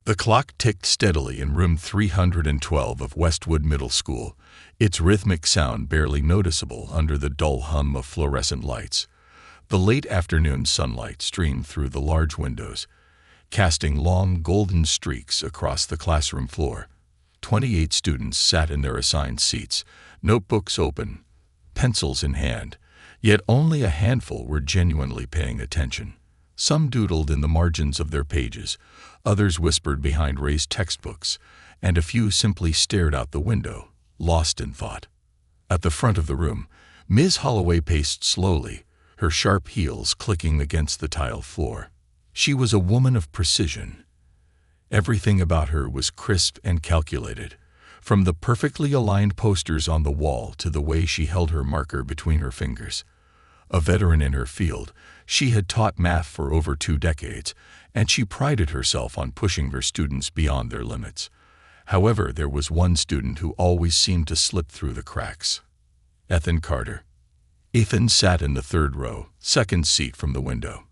The clock ticked steadily in room 312 of Westwood Middle School, its rhythmic sound barely noticeable under the dull hum of fluorescent lights. The late afternoon sunlight streamed through the large windows, casting long golden streaks across the classroom floor. 28 students sat in their assigned seats, notebooks open, pencils in hand, yet only a handful were genuinely paying attention. Some doodled in the margins of their pages, others whispered behind raised textbooks, and a few simply stared out the window, lost in thought. At the front of the room, Ms. Holloway paced slowly, her sharp heels clicking against the tiled floor. She was a woman of precision. Everything about her was crisp and calculated, from the perfectly aligned posters on the wall to the way she held her marker between her fingers. A veteran in her field, she had taught math for over 2 decades, and she prided herself on pushing her students beyond their limits. However, there was one student who always seemed to slip through the cracks. Ethan Carter. Ethan sat in the 3rd row, second seat from the window.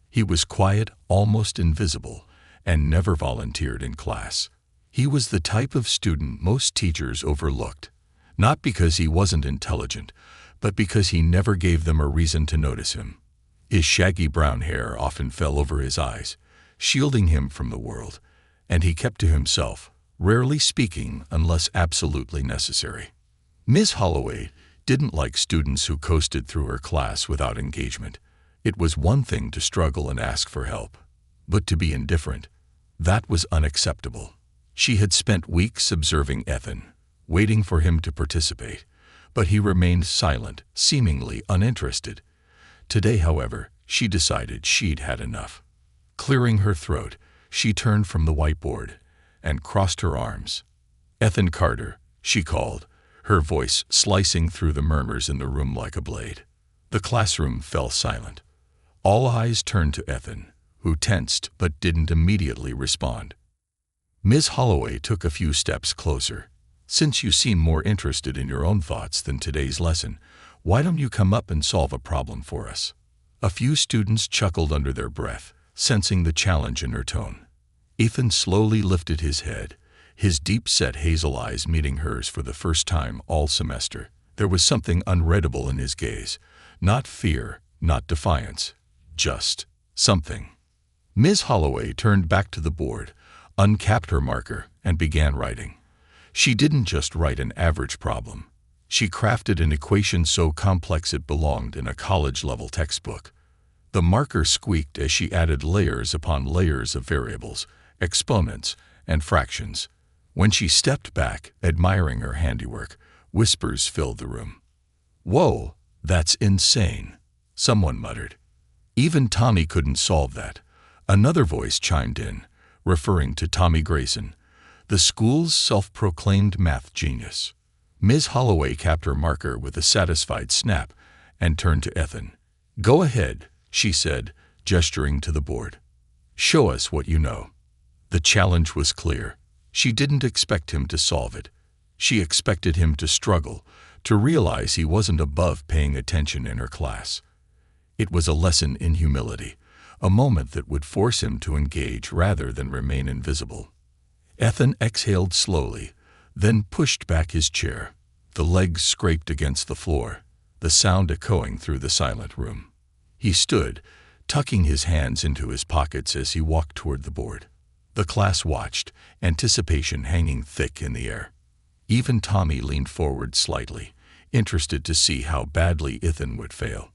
He was quiet, almost invisible, and never volunteered in class. He was the type of student most teachers overlooked, not because he wasn't intelligent, but because he never gave them a reason to notice him. His shaggy brown hair often fell over his eyes, shielding him from the world, and he kept to himself, rarely speaking unless absolutely necessary. Ms. Holloway didn't like students who coasted through her class without engagement. It was one thing to struggle and ask for help, but to be indifferent, that was unacceptable. She had spent weeks observing Ethan, waiting for him to participate, but he remained silent, seemingly uninterested. Today, however, she decided she'd had enough. Clearing her throat, she turned from the whiteboard and crossed her arms. "Ethan Carter," she called, her voice slicing through the murmurs in the room like a blade. The classroom fell silent. All eyes turned to Ethan, who tensed but didn't immediately respond. Ms. Holloway took a few steps closer. "Since you seem more interested in your own thoughts than today's lesson, why don't you come up and solve a problem for us?" A few students chuckled under their breath, sensing the challenge in her tone. Ethan slowly lifted his head, his deep-set hazel eyes meeting hers for the first time all semester. There was something unreadable in his gaze, not fear, not defiance, just something. Ms. Holloway turned back to the board, uncapped her marker, and began writing. She didn't just write an average problem. She crafted an equation so complex it belonged in a college-level textbook. The marker squeaked as she added layers upon layers of variables, exponents, and fractions. When she stepped back, admiring her handiwork, whispers filled the room. "Whoa, that's insane," someone muttered. "Even Tommy couldn't solve that." Another voice chimed in, referring to Tommy Grayson, the school's self-proclaimed math genius. Ms. Holloway capped her marker with a satisfied snap and turned to Ethan. "Go ahead," she said, gesturing to the board. "Show us what you know." The challenge was clear. She didn't expect him to solve it. She expected him to struggle, to realize he wasn't above paying attention in her class. It was a lesson in humility, a moment that would force him to engage rather than remain invisible. Ethan exhaled slowly, then pushed back his chair. The legs scraped against the floor, the sound echoing through the silent room. He stood, tucking his hands into his pockets as he walked toward the board. The class watched, anticipation hanging thick in the air. Even Tommy leaned forward slightly, interested to see how badly Ethan would fail.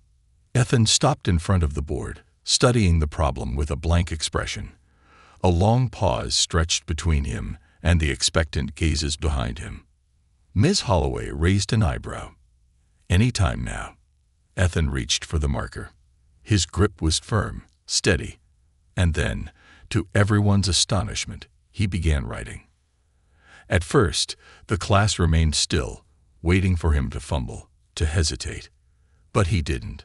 Ethan stopped in front of the board, studying the problem with a blank expression. A long pause stretched between him and the expectant gazes behind him. Ms. Holloway raised an eyebrow. "Any time now." Ethan reached for the marker. His grip was firm, steady, and then, to everyone's astonishment, he began writing. At first, the class remained still, waiting for him to fumble, to hesitate. But he didn't.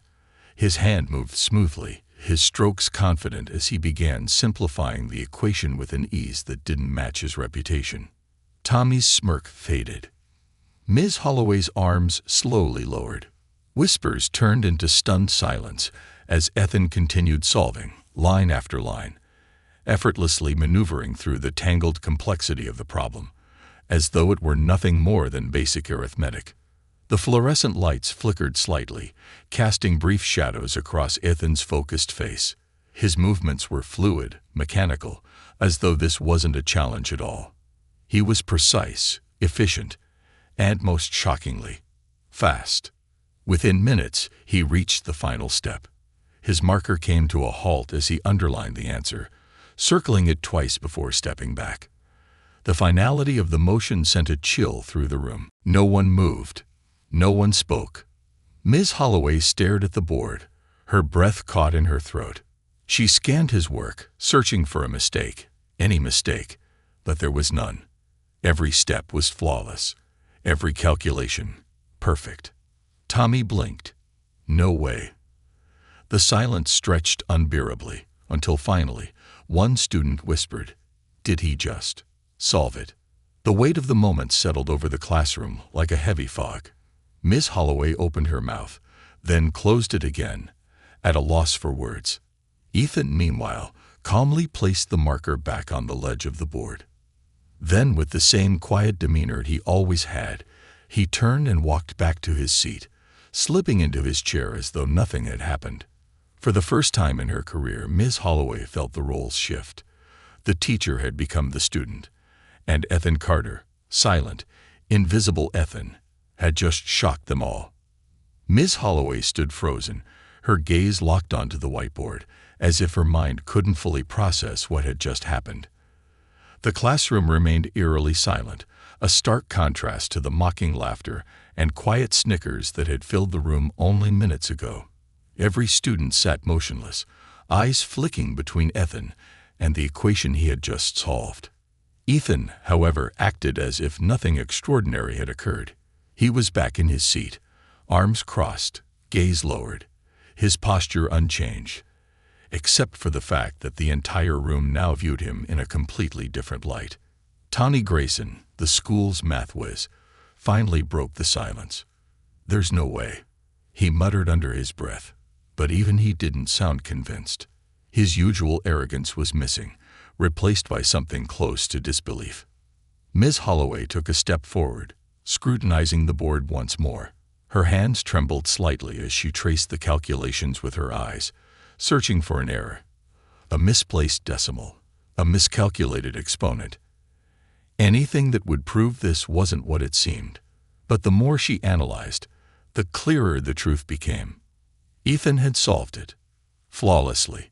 His hand moved smoothly, his strokes confident as he began simplifying the equation with an ease that didn't match his reputation. Tommy's smirk faded. Ms. Holloway's arms slowly lowered. Whispers turned into stunned silence as Ethan continued solving, line after line. effortlessly maneuvering through the tangled complexity of the problem, as though it were nothing more than basic arithmetic. The fluorescent lights flickered slightly, casting brief shadows across Ethan's focused face. His movements were fluid, mechanical, as though this wasn't a challenge at all. He was precise, efficient, and most shockingly, fast. Within minutes, he reached the final step. His marker came to a halt as he underlined the answer, circling it twice before stepping back. The finality of the motion sent a chill through the room. No one moved. No one spoke. Ms. Holloway stared at the board, her breath caught in her throat. She scanned his work, searching for a mistake, any mistake, but there was none. Every step was flawless, every calculation perfect. Tommy blinked. No way. The silence stretched unbearably, until finally, one student whispered, "Did he just solve it?" The weight of the moment settled over the classroom like a heavy fog. Miss Holloway opened her mouth, then closed it again, at a loss for words. Ethan, meanwhile, calmly placed the marker back on the ledge of the board. Then, with the same quiet demeanor he always had, he turned and walked back to his seat, slipping into his chair as though nothing had happened. For the first time in her career, Miss Holloway felt the roles shift. The teacher had become the student, and Ethan Carter, silent, invisible Ethan, had just shocked them all. Miss Holloway stood frozen, her gaze locked onto the whiteboard, as if her mind couldn't fully process what had just happened. The classroom remained eerily silent, a stark contrast to the mocking laughter and quiet snickers that had filled the room only minutes ago. Every student sat motionless, eyes flicking between Ethan and the equation he had just solved. Ethan, however, acted as if nothing extraordinary had occurred. He was back in his seat, arms crossed, gaze lowered, his posture unchanged, except for the fact that the entire room now viewed him in a completely different light. Tawny Grayson, the school's math whiz, finally broke the silence. "There's no way," he muttered under his breath, but even he didn't sound convinced. His usual arrogance was missing, replaced by something close to disbelief. Ms. Holloway took a step forward, scrutinizing the board once more. Her hands trembled slightly as she traced the calculations with her eyes, searching for an error, a misplaced decimal, a miscalculated exponent. Anything that would prove this wasn't what it seemed. But the more she analyzed, the clearer the truth became. Ethan had solved it, flawlessly.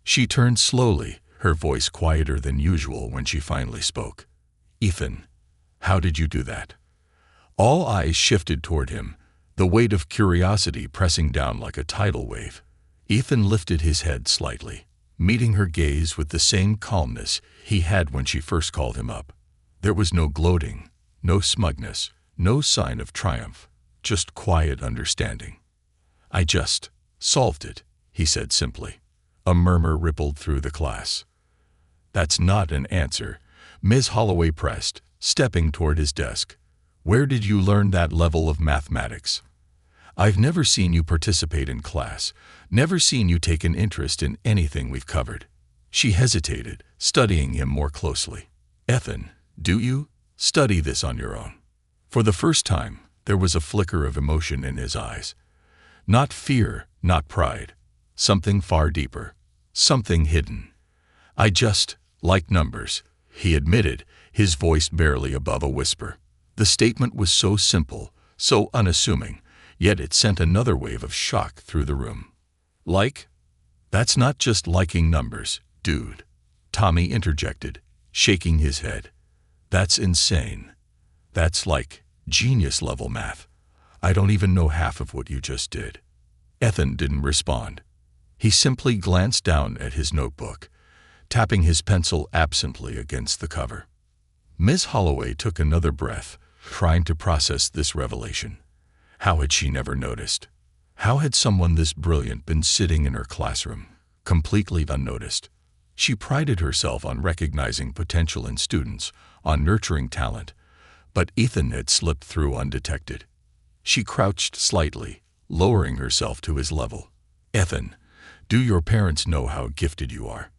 She turned slowly, her voice quieter than usual when she finally spoke. "Ethan, how did you do that?" All eyes shifted toward him, the weight of curiosity pressing down like a tidal wave. Ethan lifted his head slightly, meeting her gaze with the same calmness he had when she first called him up. There was no gloating, no smugness, no sign of triumph, just quiet understanding. "I just solved it," he said simply. A murmur rippled through the class. "That's not an answer," Ms. Holloway pressed, stepping toward his desk. "Where did you learn that level of mathematics? I've never seen you participate in class, never seen you take an interest in anything we've covered." She hesitated, studying him more closely. "Ethan, do you study this on your own?" For the first time, there was a flicker of emotion in his eyes. Not fear, not pride. Something far deeper. Something hidden. "I just like numbers," he admitted, his voice barely above a whisper. The statement was so simple, so unassuming, yet it sent another wave of shock through the room. "Like? That's not just liking numbers, dude," Tommy interjected, shaking his head. "That's insane. That's like genius-level math. I don't even know half of what you just did." Ethan didn't respond. He simply glanced down at his notebook, tapping his pencil absently against the cover. Miss Holloway took another breath, trying to process this revelation. How had she never noticed? How had someone this brilliant been sitting in her classroom, completely unnoticed? She prided herself on recognizing potential in students, on nurturing talent, but Ethan had slipped through undetected. She crouched slightly, lowering herself to his level. "Ethan, do your parents know how gifted you are?"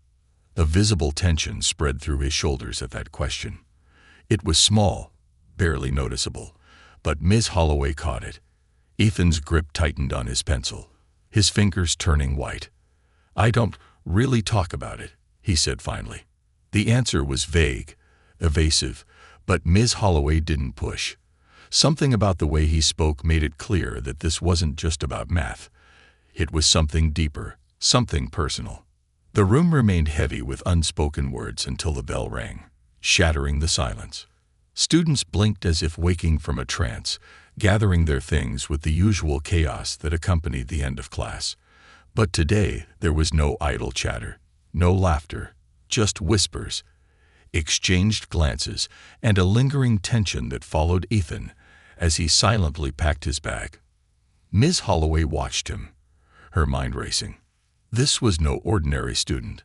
A visible tension spread through his shoulders at that question. It was small, barely noticeable, but Ms. Holloway caught it. Ethan's grip tightened on his pencil, his fingers turning white. "I don't really talk about it," he said finally. The answer was vague, evasive, but Ms. Holloway didn't push. Something about the way he spoke made it clear that this wasn't just about math. It was something deeper, something personal. The room remained heavy with unspoken words until the bell rang, shattering the silence. Students blinked as if waking from a trance, gathering their things with the usual chaos that accompanied the end of class. But today there was no idle chatter, no laughter, just whispers, exchanged glances, and a lingering tension that followed Ethan as he silently packed his bag. Ms. Holloway watched him, her mind racing. This was no ordinary student,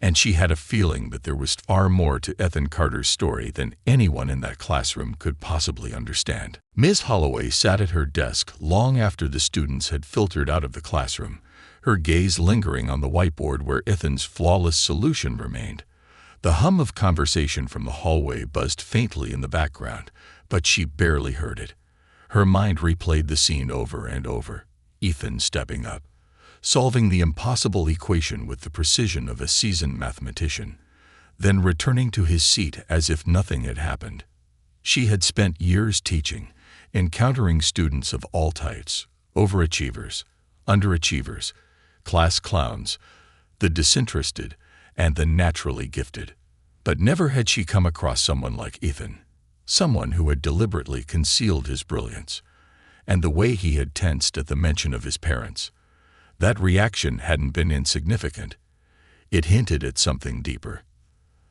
and she had a feeling that there was far more to Ethan Carter's story than anyone in that classroom could possibly understand. Ms. Holloway sat at her desk long after the students had filtered out of the classroom, her gaze lingering on the whiteboard where Ethan's flawless solution remained. The hum of conversation from the hallway buzzed faintly in the background, but she barely heard it. Her mind replayed the scene over and over. Ethan stepping up, solving the impossible equation with the precision of a seasoned mathematician, then returning to his seat as if nothing had happened. She had spent years teaching, encountering students of all types, overachievers, underachievers, class clowns, the disinterested, and the naturally gifted. But never had she come across someone like Ethan, someone who had deliberately concealed his brilliance, and the way he had tensed at the mention of his parents. That reaction hadn't been insignificant. It hinted at something deeper.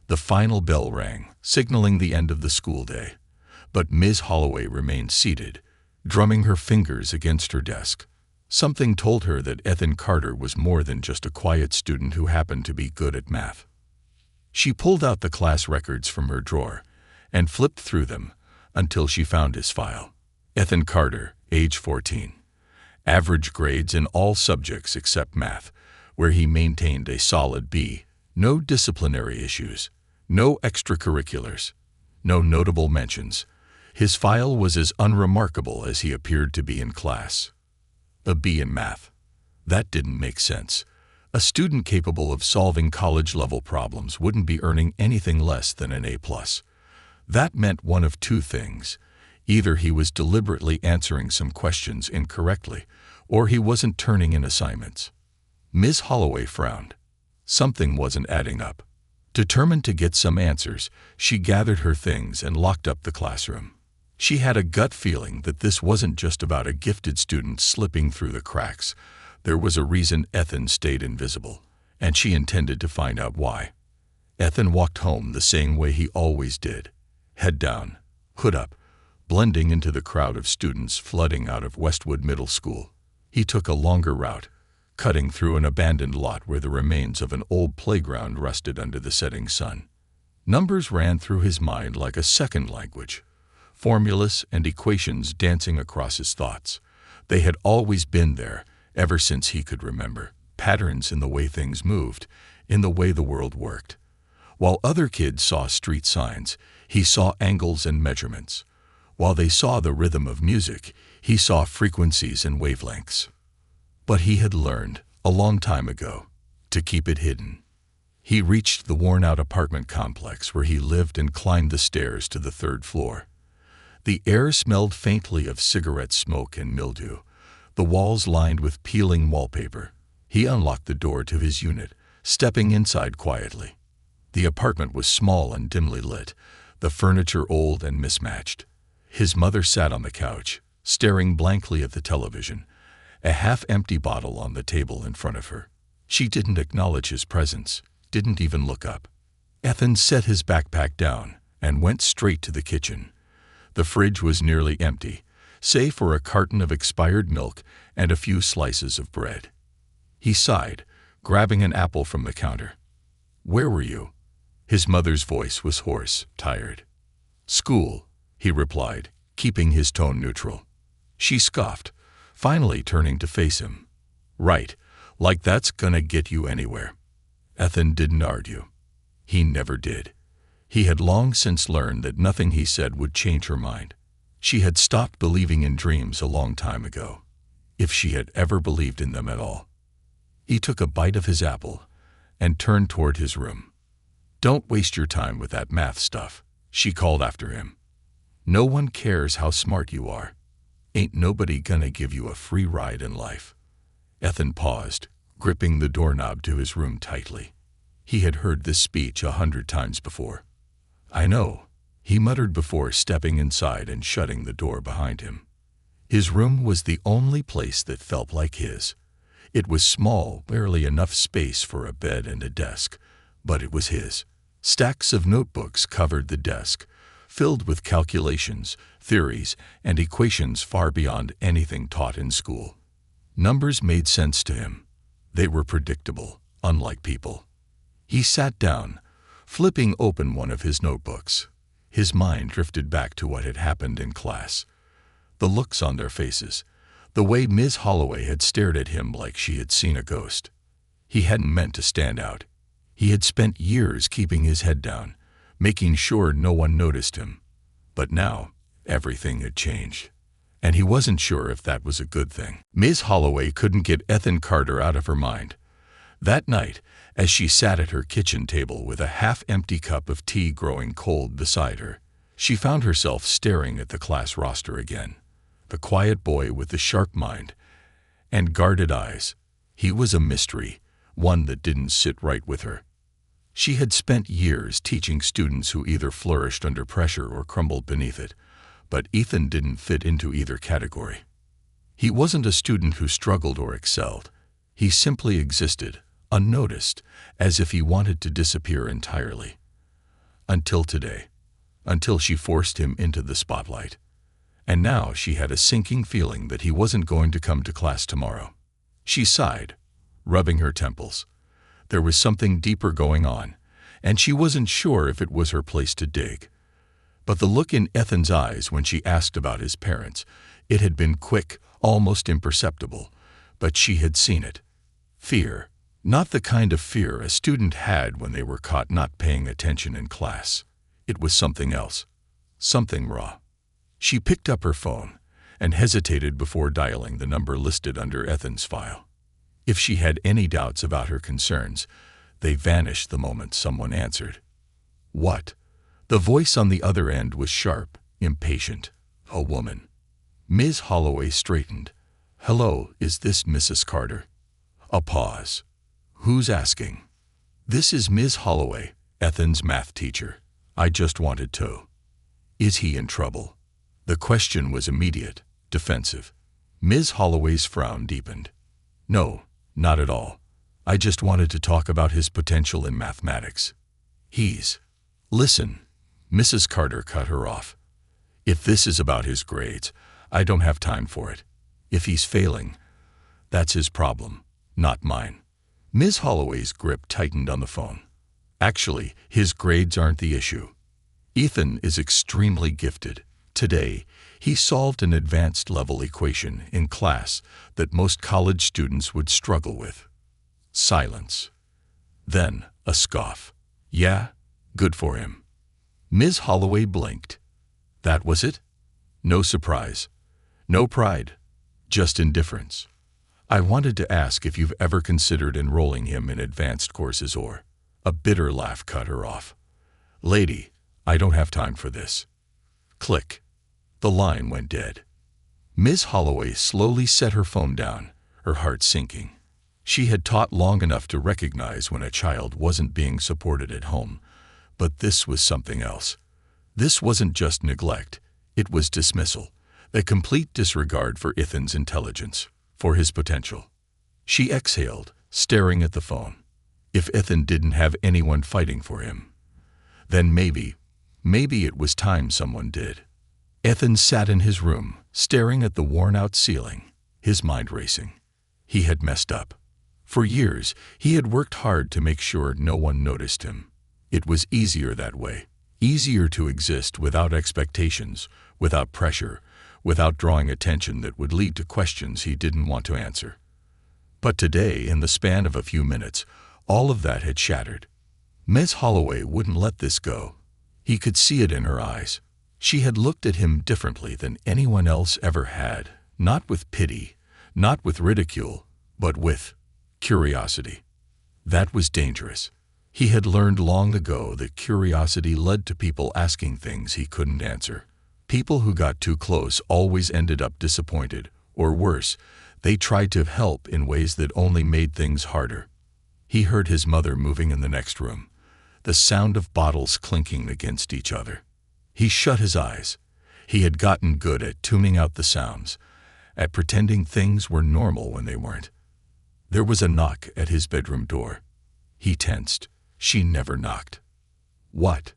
The final bell rang, signaling the end of the school day, but Ms. Holloway remained seated, drumming her fingers against her desk. Something told her that Ethan Carter was more than just a quiet student who happened to be good at math. She pulled out the class records from her drawer and flipped through them until she found his file. Ethan Carter, age 14. Average grades in all subjects except math, where he maintained a solid B. No disciplinary issues, no extracurriculars, no notable mentions. His file was as unremarkable as he appeared to be in class. A B in math. That didn't make sense. A student capable of solving college-level problems wouldn't be earning anything less than an A+. That meant one of two things. Either he was deliberately answering some questions incorrectly, or he wasn't turning in assignments. Ms. Holloway frowned. Something wasn't adding up. Determined to get some answers, she gathered her things and locked up the classroom. She had a gut feeling that this wasn't just about a gifted student slipping through the cracks. There was a reason Ethan stayed invisible, and she intended to find out why. Ethan walked home the same way he always did, head down, hood up, blending into the crowd of students flooding out of Westwood Middle School. He took a longer route, cutting through an abandoned lot where the remains of an old playground rusted under the setting sun. Numbers ran through his mind like a second language, formulas and equations dancing across his thoughts. They had always been there, ever since he could remember, patterns in the way things moved, in the way the world worked. While other kids saw street signs, he saw angles and measurements. While they saw the rhythm of music, he saw frequencies and wavelengths. But he had learned, a long time ago, to keep it hidden. He reached the worn-out apartment complex where he lived and climbed the stairs to the third floor. The air smelled faintly of cigarette smoke and mildew, the walls lined with peeling wallpaper. He unlocked the door to his unit, stepping inside quietly. The apartment was small and dimly lit, the furniture old and mismatched. His mother sat on the couch, staring blankly at the television, a half-empty bottle on the table in front of her. She didn't acknowledge his presence, didn't even look up. Ethan set his backpack down and went straight to the kitchen. The fridge was nearly empty, save for a carton of expired milk and a few slices of bread. He sighed, grabbing an apple from the counter. "Where were you?" His mother's voice was hoarse, tired. "School," he replied, keeping his tone neutral. She scoffed, finally turning to face him. "Right, like that's gonna get you anywhere." Ethan didn't argue. He never did. He had long since learned that nothing he said would change her mind. She had stopped believing in dreams a long time ago, if she had ever believed in them at all. He took a bite of his apple and turned toward his room. "Don't waste your time with that math stuff," she called after him. "No one cares how smart you are. Ain't nobody gonna give you a free ride in life." Ethan paused, gripping the doorknob to his room tightly. He had heard this speech 100 times before. "I know," he muttered before stepping inside and shutting the door behind him. His room was the only place that felt like his. It was small, barely enough space for a bed and a desk, but it was his. Stacks of notebooks covered the desk, filled with calculations, theories, and equations far beyond anything taught in school. Numbers made sense to him. They were predictable, unlike people. He sat down, flipping open one of his notebooks. His mind drifted back to what had happened in class. The looks on their faces, the way Ms. Holloway had stared at him like she had seen a ghost. He hadn't meant to stand out. He had spent years keeping his head down, making sure no one noticed him. But now, everything had changed. And he wasn't sure if that was a good thing. Ms. Holloway couldn't get Ethan Carter out of her mind. That night, as she sat at her kitchen table with a half-empty cup of tea growing cold beside her, she found herself staring at the class roster again. The quiet boy with the sharp mind and guarded eyes. He was a mystery, one that didn't sit right with her. She had spent years teaching students who either flourished under pressure or crumbled beneath it, but Ethan didn't fit into either category. He wasn't a student who struggled or excelled. He simply existed, unnoticed, as if he wanted to disappear entirely. Until today. Until she forced him into the spotlight. And now she had a sinking feeling that he wasn't going to come to class tomorrow. She sighed, rubbing her temples. There was something deeper going on, and she wasn't sure if it was her place to dig. But the look in Ethan's eyes when she asked about his parents, it had been quick, almost imperceptible, but she had seen it. Fear. Not the kind of fear a student had when they were caught not paying attention in class. It was something else. Something raw. She picked up her phone and hesitated before dialing the number listed under Ethan's file. If she had any doubts about her concerns, they vanished the moment someone answered. "What?" The voice on the other end was sharp, impatient. A woman. Ms. Holloway straightened. "Hello, is this Mrs. Carter?" A pause. "Who's asking?" "This is Ms. Holloway, Ethan's math teacher. I just wanted to." "Is he in trouble?" The question was immediate, defensive. Ms. Holloway's frown deepened. "No, not at all. I just wanted to talk about his potential in mathematics." Listen, Mrs. Carter cut her off. "If this is about his grades, I don't have time for it. If he's failing, that's his problem, not mine." Ms. Holloway's grip tightened on the phone. "Actually, his grades aren't the issue. Ethan is extremely gifted. Today, he solved an advanced-level equation in class that most college students would struggle with." Silence. Then a scoff. "Yeah, good for him." Ms. Holloway blinked. That was it? No surprise. No pride. Just indifference. "I wanted to ask if you've ever considered enrolling him in advanced courses or—" A bitter laugh cut her off. "Lady, I don't have time for this." Click. The line went dead. Ms. Holloway slowly set her phone down, her heart sinking. She had taught long enough to recognize when a child wasn't being supported at home, but this was something else. This wasn't just neglect, it was dismissal, a complete disregard for Ethan's intelligence, for his potential. She exhaled, staring at the phone. If Ethan didn't have anyone fighting for him, then maybe it was time someone did. Ethan sat in his room, staring at the worn-out ceiling, his mind racing. He had messed up. For years, he had worked hard to make sure no one noticed him. It was easier that way. Easier to exist without expectations, without pressure, without drawing attention that would lead to questions he didn't want to answer. But today, in the span of a few minutes, All of that had shattered. Miss Holloway wouldn't let this go. He could see it in her eyes. She had looked at him differently than anyone else ever had, not with pity, not with ridicule, but with curiosity. That was dangerous. He had learned long ago that curiosity led to people asking things he couldn't answer. People who got too close always ended up disappointed, or worse, they tried to help in ways that only made things harder. He heard his mother moving in the next room, the sound of bottles clinking against each other. He shut his eyes. He had gotten good at tuning out the sounds, at pretending things were normal when they weren't. There was a knock at his bedroom door. He tensed. She never knocked. "What?"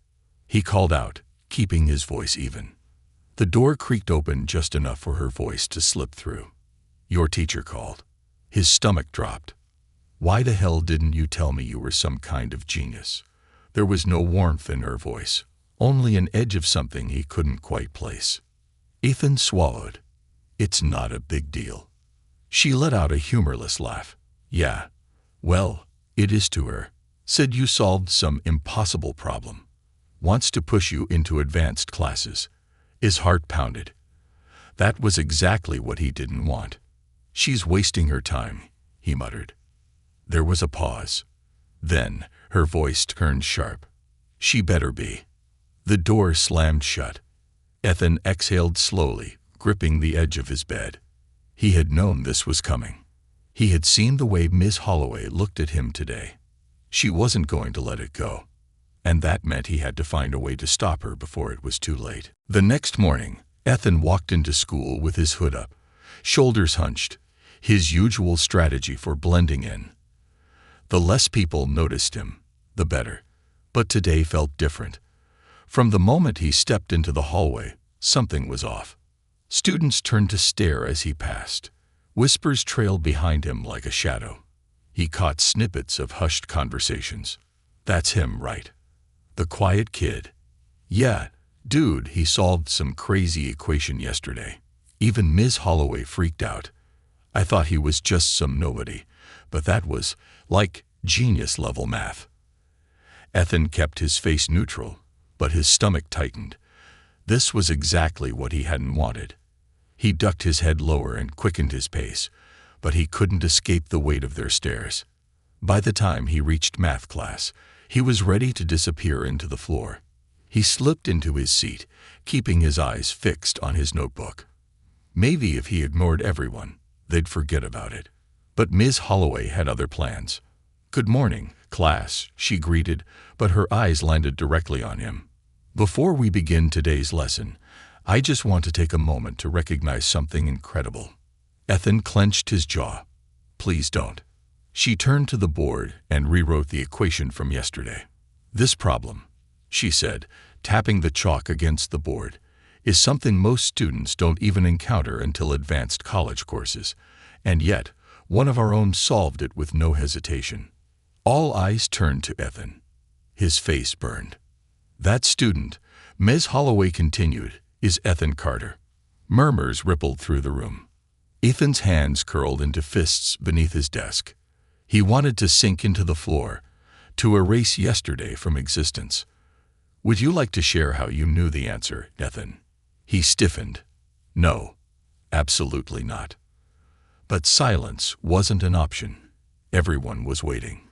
he called out, keeping his voice even. The door creaked open just enough for her voice to slip through. "Your teacher called." His stomach dropped. "Why the hell didn't you tell me you were some kind of genius?" There was no warmth in her voice, only an edge of something he couldn't quite place. Ethan swallowed. "It's not a big deal." She let out a humorless laugh. "Yeah, well, it is to her. Said you solved some impossible problem. Wants to push you into advanced classes." His heart pounded. That was exactly what he didn't want. "She's wasting her time," he muttered. There was a pause. Then her voice turned sharp. "She better be." The door slammed shut. Ethan exhaled slowly, gripping the edge of his bed. He had known this was coming. He had seen the way Miss Holloway looked at him today. She wasn't going to let it go. And that meant he had to find a way to stop her before it was too late. The next morning, Ethan walked into school with his hood up, shoulders hunched, his usual strategy for blending in. The less people noticed him, the better. But today felt different. From the moment he stepped into the hallway, something was off. Students turned to stare as he passed. Whispers trailed behind him like a shadow. He caught snippets of hushed conversations. "That's him, right? The quiet kid." "Yeah, dude, he solved some crazy equation yesterday." Even Ms. Holloway freaked out. "I thought he was just some nobody, but that was, like, genius-level math." Ethan kept his face neutral, but his stomach tightened. This was exactly what he hadn't wanted. He ducked his head lower and quickened his pace, but he couldn't escape the weight of their stares. By the time he reached math class, he was ready to disappear into the floor. He slipped into his seat, keeping his eyes fixed on his notebook. Maybe if he ignored everyone, they'd forget about it. But Ms. Holloway had other plans. "Good morning, class," she greeted, but her eyes landed directly on him. "Before we begin today's lesson, I just want to take a moment to recognize something incredible." Ethan clenched his jaw. "Please don't." She turned to the board and rewrote the equation from yesterday. "This problem," she said, tapping the chalk against the board, "is something most students don't even encounter until advanced college courses, and yet one of our own solved it with no hesitation." All eyes turned to Ethan. His face burned. "That student," Ms. Holloway continued, "is Ethan Carter." Murmurs rippled through the room. Ethan's hands curled into fists beneath his desk. He wanted to sink into the floor, to erase yesterday from existence. "Would you like to share how you knew the answer, Ethan?" He stiffened. "No, absolutely not." But silence wasn't an option. Everyone was waiting.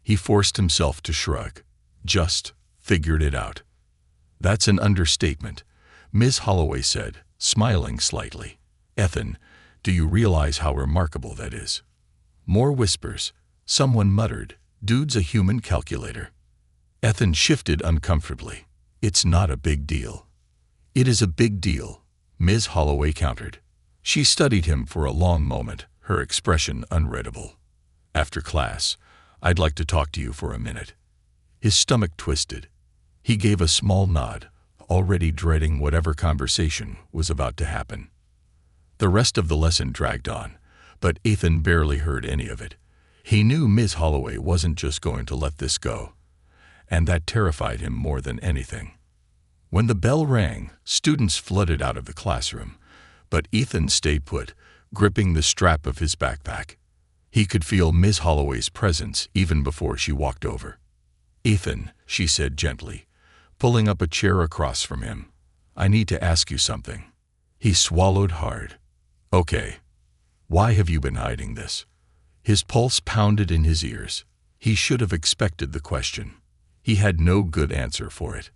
He forced himself to shrug. "Just figured it out." "That's an understatement," Ms. Holloway said, smiling slightly. "Ethan, do you realize how remarkable that is?" More whispers. Someone muttered, "Dude's a human calculator." Ethan shifted uncomfortably. "It's not a big deal." "It is a big deal," Ms. Holloway countered. She studied him for a long moment, her expression unreadable. "After class, I'd like to talk to you for a minute." His stomach twisted. He gave a small nod, already dreading whatever conversation was about to happen. The rest of the lesson dragged on, but Ethan barely heard any of it. He knew Ms. Holloway wasn't just going to let this go, and that terrified him more than anything. When the bell rang, students flooded out of the classroom, but Ethan stayed put, gripping the strap of his backpack. He could feel Miss Holloway's presence even before she walked over. "Ethan," she said gently, pulling up a chair across from him, "I need to ask you something." He swallowed hard. "Okay. Why have you been hiding this?" His pulse pounded in his ears. He should have expected the question. He had no good answer for it.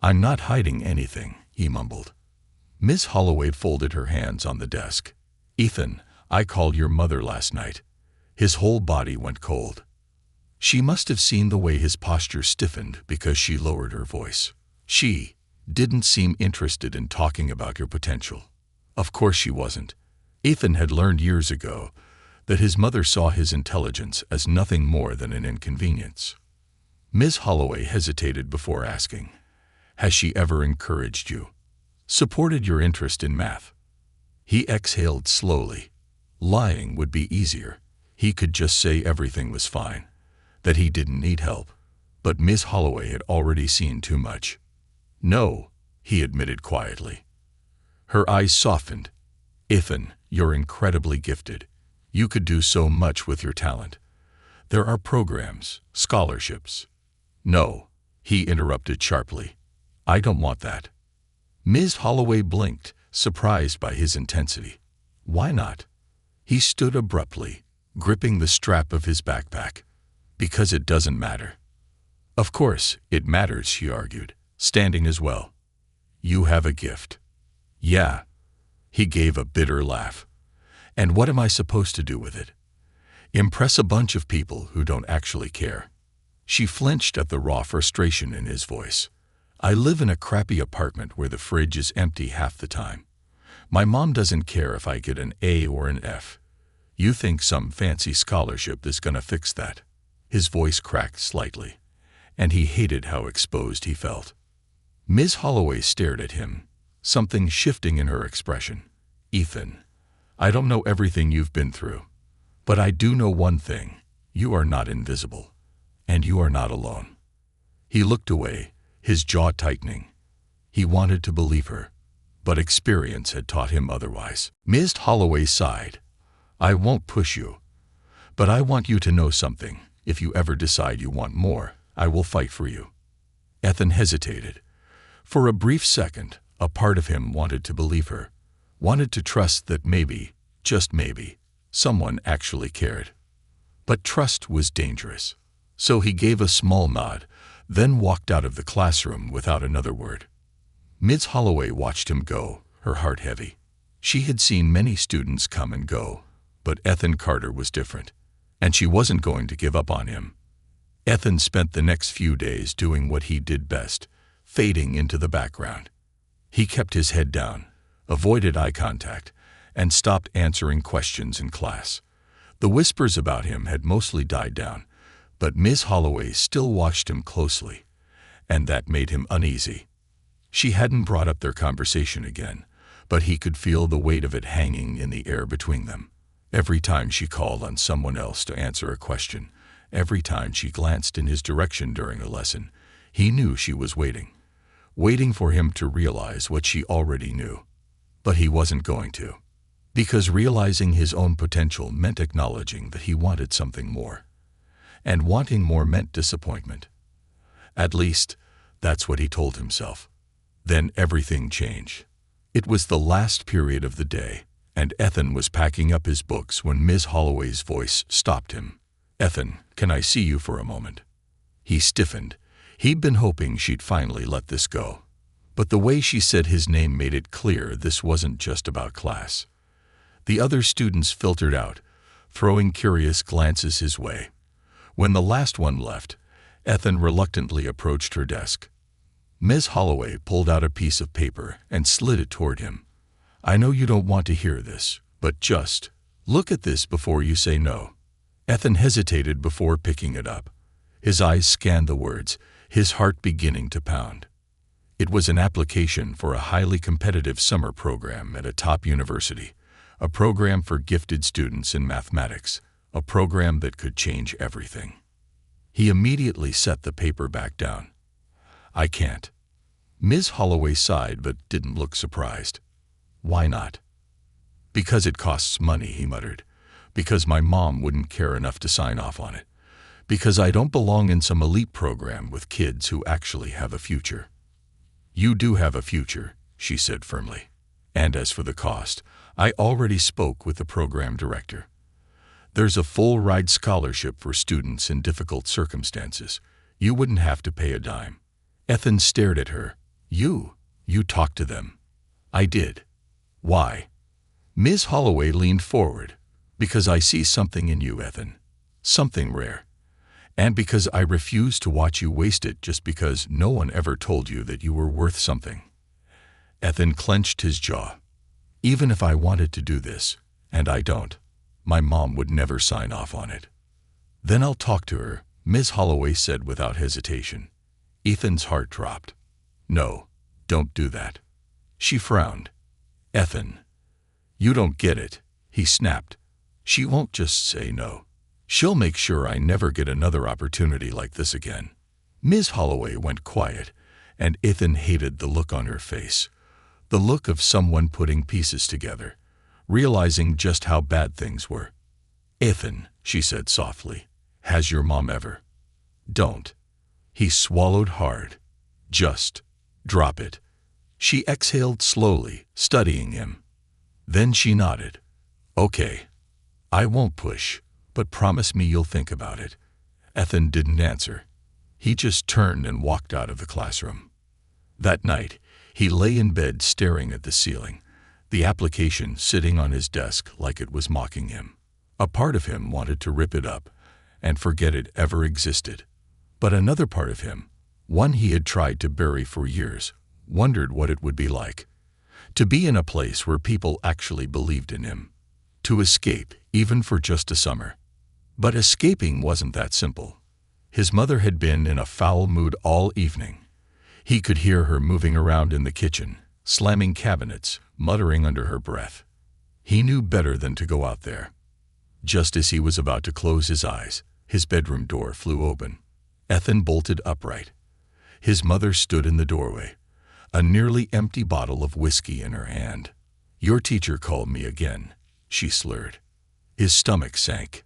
"I'm not hiding anything," he mumbled. Miss Holloway folded her hands on the desk. "Ethan, I called your mother last night." His whole body went cold. She must have seen the way his posture stiffened because she lowered her voice. "She didn't seem interested in talking about your potential." Of course she wasn't. Ethan had learned years ago that his mother saw his intelligence as nothing more than an inconvenience. Ms. Holloway hesitated before asking, "Has she ever encouraged you? Supported your interest in math?" He exhaled slowly. Lying would be easier. He could just say everything was fine, that he didn't need help. But Ms. Holloway had already seen too much. "No," he admitted quietly. Her eyes softened. "Ethan, you're incredibly gifted. You could do so much with your talent. There are programs, scholarships." "No," he interrupted sharply. "I don't want that." Ms. Holloway blinked, surprised by his intensity. "Why not?" He stood abruptly, gripping the strap of his backpack. "Because it doesn't matter." "Of course, it matters," she argued, standing as well. "You have a gift." "Yeah." He gave a bitter laugh. "And what am I supposed to do with it? Impress a bunch of people who don't actually care." She flinched at the raw frustration in his voice. "I live in a crappy apartment where the fridge is empty half the time. My mom doesn't care if I get an A or an F. You think some fancy scholarship is gonna fix that?" His voice cracked slightly, and he hated how exposed he felt. Ms. Holloway stared at him, something shifting in her expression. "Ethan, I don't know everything you've been through, but I do know one thing. You are not invisible, and you are not alone." He looked away, his jaw tightening. He wanted to believe her, but experience had taught him otherwise. Ms. Holloway sighed. "I won't push you, but I want you to know something. If you ever decide you want more, I will fight for you." Ethan hesitated. For a brief second, a part of him wanted to believe her, wanted to trust that maybe, just maybe, someone actually cared. But trust was dangerous. So he gave a small nod, then walked out of the classroom without another word. Ms. Holloway watched him go, her heart heavy. She had seen many students come and go, but Ethan Carter was different, and she wasn't going to give up on him. Ethan spent the next few days doing what he did best, fading into the background. He kept his head down, avoided eye contact, and stopped answering questions in class. The whispers about him had mostly died down, but Ms. Holloway still watched him closely, and that made him uneasy. She hadn't brought up their conversation again, but he could feel the weight of it hanging in the air between them. Every time she called on someone else to answer a question, every time she glanced in his direction during a lesson, he knew she was waiting for him to realize what she already knew. But he wasn't going to. Because realizing his own potential meant acknowledging that he wanted something more. And wanting more meant disappointment. At least, that's what he told himself. Then everything changed. It was the last period of the day, and Ethan was packing up his books when Ms. Holloway's voice stopped him. "Ethan, can I see you for a moment?" He stiffened. He'd been hoping she'd finally let this go. But the way she said his name made it clear this wasn't just about class. The other students filtered out, throwing curious glances his way. When the last one left, Ethan reluctantly approached her desk. Ms. Holloway pulled out a piece of paper and slid it toward him. "I know you don't want to hear this, but just look at this before you say no." Ethan hesitated before picking it up. His eyes scanned the words, his heart beginning to pound. It was an application for a highly competitive summer program at a top university, a program for gifted students in mathematics, a program that could change everything. He immediately set the paper back down. "I can't." Ms. Holloway sighed but didn't look surprised. "Why not?" "Because it costs money," he muttered. Because my mom wouldn't care enough to sign off on it. Because I don't belong in some elite program with kids who actually have a future. You do have a future, she said firmly. And as for the cost, I already spoke with the program director. There's a full-ride scholarship for students in difficult circumstances. You wouldn't have to pay a dime. Ethan stared at her. You talked to them. I did. Why? Ms. Holloway leaned forward. Because I see something in you, Ethan. Something rare. And because I refuse to watch you waste it just because no one ever told you that you were worth something. Ethan clenched his jaw. Even if I wanted to do this, and I don't, my mom would never sign off on it. Then I'll talk to her, Ms. Holloway said without hesitation. Ethan's heart dropped. No, don't do that. She frowned. Ethan, you don't get it, he snapped. She won't just say no. She'll make sure I never get another opportunity like this again. Ms. Holloway went quiet, and Ethan hated the look on her face. The look of someone putting pieces together, realizing just how bad things were. Ethan, she said softly, has your mom ever? Don't. He swallowed hard. Just drop it. She exhaled slowly, studying him. Then she nodded. Okay. I won't push, but promise me you'll think about it. Ethan didn't answer. He just turned and walked out of the classroom. That night, he lay in bed staring at the ceiling, the application sitting on his desk like it was mocking him. A part of him wanted to rip it up and forget it ever existed. But another part of him, one he had tried to bury for years, wondered what it would be like. To be in a place where people actually believed in him. To escape, even for just a summer. But escaping wasn't that simple. His mother had been in a foul mood all evening. He could hear her moving around in the kitchen, slamming cabinets, muttering under her breath. He knew better than to go out there. Just as he was about to close his eyes, his bedroom door flew open. Ethan bolted upright. His mother stood in the doorway, a nearly empty bottle of whiskey in her hand. Your teacher called me again, she slurred. His stomach sank.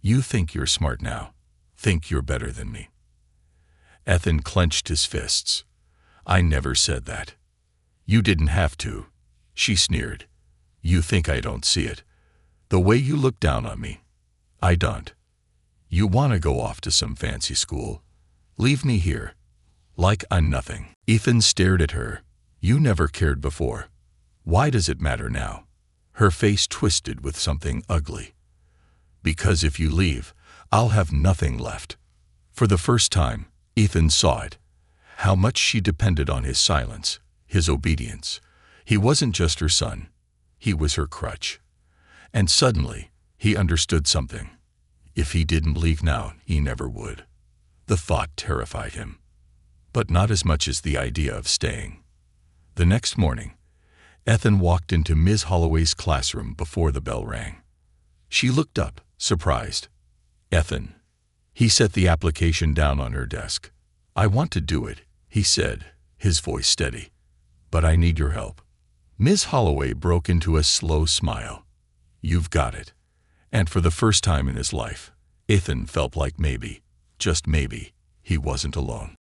You think you're smart now. Think you're better than me. Ethan clenched his fists. I never said that. You didn't have to, she sneered. You think I don't see it. The way you look down on me. I don't. You want to go off to some fancy school. Leave me here. Like I'm nothing. Ethan stared at her. You never cared before. Why does it matter now? Her face twisted with something ugly. Because if you leave, I'll have nothing left. For the first time, Ethan saw it. How much she depended on his silence, his obedience. He wasn't just her son. He was her crutch. And suddenly, he understood something. If he didn't leave now, he never would. The thought terrified him. But not as much as the idea of staying. The next morning, Ethan walked into Ms. Holloway's classroom before the bell rang. She looked up, surprised. Ethan. He set the application down on her desk. I want to do it, he said, his voice steady. But I need your help. Ms. Holloway broke into a slow smile. You've got it. And for the first time in his life, Ethan felt like maybe, just maybe, he wasn't alone.